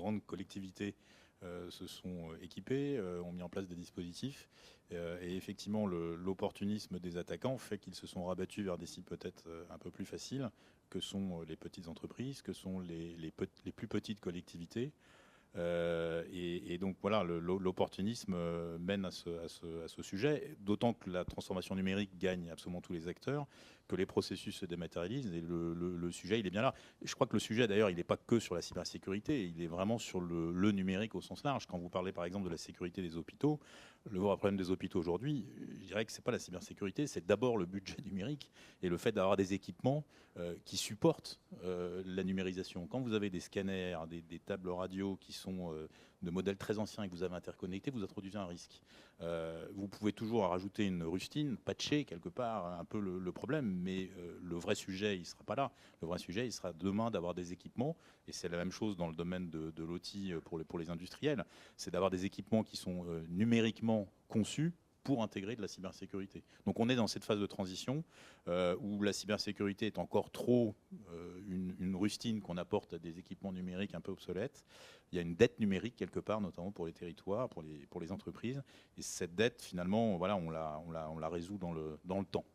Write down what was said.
grandes collectivités se sont équipées, ont mis en place des dispositifs. Et effectivement, l'opportunisme des attaquants fait qu'ils se sont rabattus vers des cibles peut-être un peu plus faciles, que sont les petites entreprises, que sont les plus petites collectivités. Et donc voilà, l'opportunisme mène à ce sujet, d'autant que la transformation numérique gagne absolument tous les acteurs, que les processus se dématérialisent et le sujet, il est bien là. Et je crois que le sujet, d'ailleurs, il n'est pas que sur la cybersécurité, il est vraiment sur le numérique au sens large. Quand vous parlez par exemple de la sécurité des hôpitaux, le vrai problème des hôpitaux aujourd'hui, je dirais que ce n'est pas la cybersécurité, c'est d'abord le budget numérique et le fait d'avoir des équipements qui supportent la numérisation. Quand vous avez des scanners, des tables radio qui sont de modèles très anciens et que vous avez interconnectés, vous introduisez un risque. Vous pouvez toujours rajouter une rustine, patcher quelque part un peu le problème, mais le vrai sujet, il ne sera pas là. Le vrai sujet, il sera demain d'avoir des équipements, et c'est la même chose dans le domaine de l'OT pour les industriels, c'est d'avoir des équipements qui sont numériquement conçus pour intégrer de la cybersécurité. Donc on est dans cette phase de transition où la cybersécurité est encore trop une rustine qu'on apporte à des équipements numériques un peu obsolètes. Il y a une dette numérique quelque part, notamment pour les territoires, pour les entreprises. Et cette dette, finalement, voilà, on la résout dans le temps.